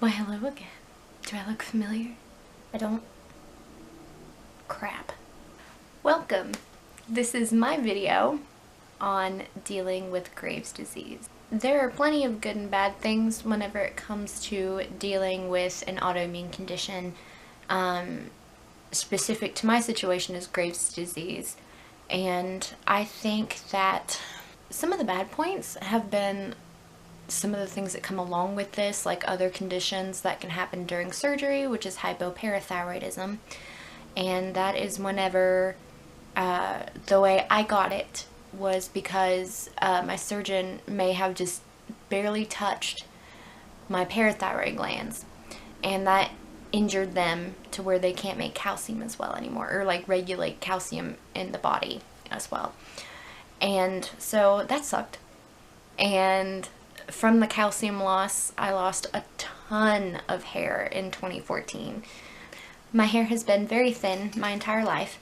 Why, hello again. Do I look familiar? I don't? Crap. Welcome. This is my video on dealing with Graves' disease. There are plenty of good and bad things whenever it comes to dealing with an autoimmune condition. Specific to my situation is Graves' disease. And I think that some of the bad points have been some of the things that come along with this, like other conditions that can happen during surgery, which is hypoparathyroidism. And that is whenever the way I got it was because my surgeon may have just barely touched my parathyroid glands, and that injured them to where they can't make calcium as well anymore, or like regulate calcium in the body as well. And so that sucked. And from the calcium loss, I lost a ton of hair in 2014. My hair has been very thin my entire life.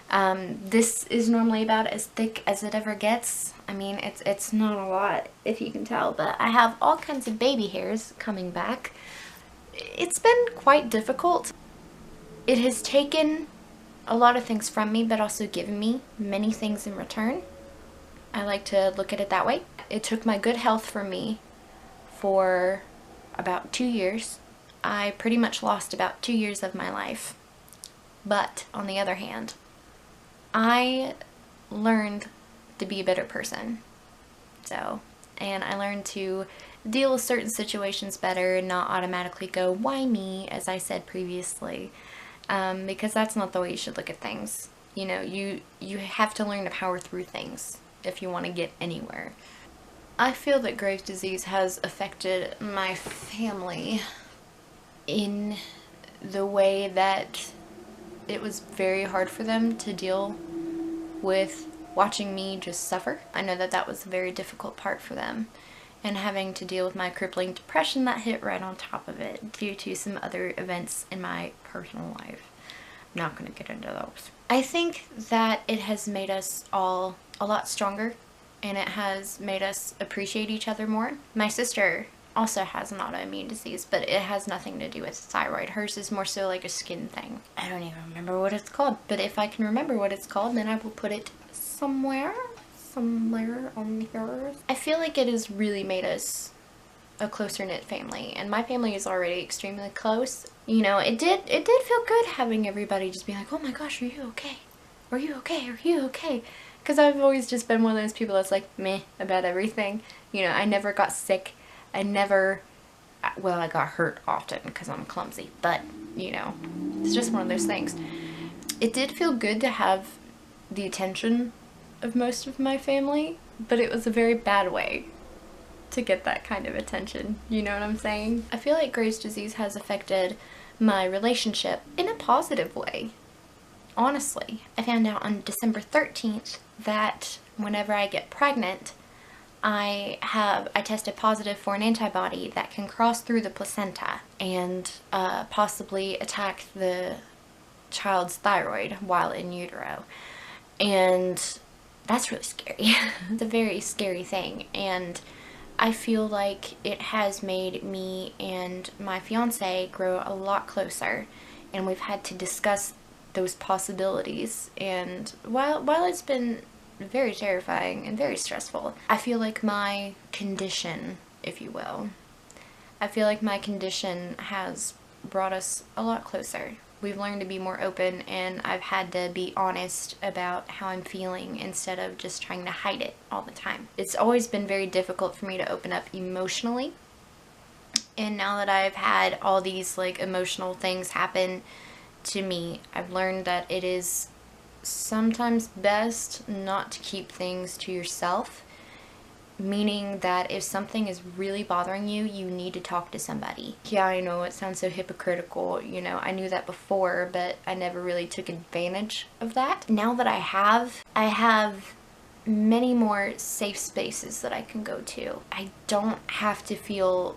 This is normally about as thick as it ever gets. I mean, it's not a lot, if you can tell, but I have all kinds of baby hairs coming back. It's been quite difficult. It has taken a lot of things from me, but also given me many things in return. I like to look at it that way. It took my good health from me for about 2 years. I pretty much lost about 2 years of my life. But on the other hand, I learned to be a better person. And I learned to deal with certain situations better and not automatically go, why me, as I said previously, because that's not the way you should look at things. You know, you have to learn to power through things if you want to get anywhere. I feel that Graves' disease has affected my family in the way that it was very hard for them to deal with watching me just suffer. I know that that was a very difficult part for them, and having to deal with my crippling depression that hit right on top of it due to some other events in my personal life. I'm not going to get into those. I think that it has made us all a lot stronger, and it has made us appreciate each other more. My sister also has an autoimmune disease, but it has nothing to do with thyroid. Hers is more so like a skin thing. I don't even remember what it's called, but if I can remember what it's called, then I will put it somewhere on here. I feel like it has really made us a closer knit family, and my family is already extremely close. You know, it did feel good having everybody just be like, oh my gosh, are you okay? Are you okay? Are you okay? Because I've always just been one of those people that's like meh about everything. You know, I never got sick. I got hurt often because I'm clumsy, but you know, it's just one of those things. It did feel good to have the attention of most of my family, but it was a very bad way to get that kind of attention. You know what I'm saying? I feel like Graves' disease has affected my relationship in a positive way. Honestly, I found out on December 13th that whenever I get pregnant, I tested positive for an antibody that can cross through the placenta and possibly attack the child's thyroid while in utero. And that's really scary. It's a very scary thing, and I feel like it has made me and my fiance grow a lot closer, and we've had to discuss those possibilities. And while it's been very terrifying and very stressful, I feel like my condition, if you will, has brought us a lot closer. We've learned to be more open, and I've had to be honest about how I'm feeling instead of just trying to hide it all the time. It's always been very difficult for me to open up emotionally, and now that I've had all these like emotional things happen to me, I've learned that it is sometimes best not to keep things to yourself, meaning that if something is really bothering you, you need to talk to somebody. Yeah, I know it sounds so hypocritical, you know, I knew that before, but I never really took advantage of that. Now that I have many more safe spaces that I can go to. I don't have to feel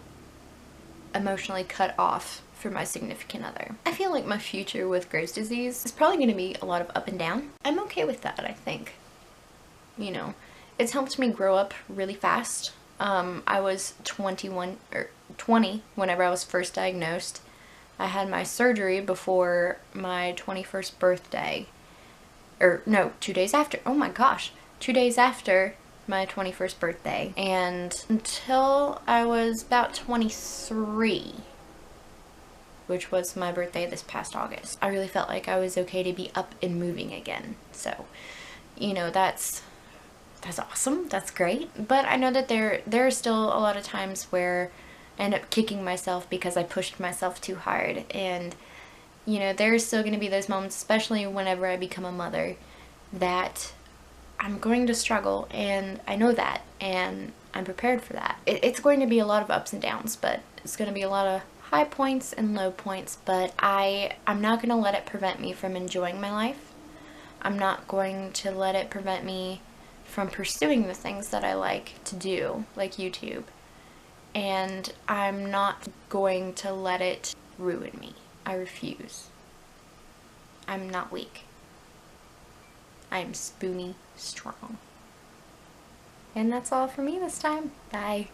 emotionally cut off for my significant other. I feel like my future with Graves' disease is probably going to be a lot of up and down. I'm okay with that, I think. You know, it's helped me grow up really fast I was 21 or 20 whenever I was first diagnosed. I had my surgery before my 21st birthday. Or no, 2 days after. Oh my gosh. 2 days after my 21st birthday. And until I was about 23, which was my birthday this past August, I really felt like I was okay to be up and moving again. So, you know, that's awesome. That's great. But I know that there are still a lot of times where I end up kicking myself because I pushed myself too hard. And, you know, there's still going to be those moments, especially whenever I become a mother, that I'm going to struggle, and I know that, and I'm prepared for that. It's going to be a lot of ups and downs, but it's going to be a lot of high points and low points, but I'm not going to let it prevent me from enjoying my life. I'm not going to let it prevent me from pursuing the things that I like to do, like YouTube. And I'm not going to let it ruin me. I refuse. I'm not weak. I'm spoony strong. And that's all for me this time. Bye.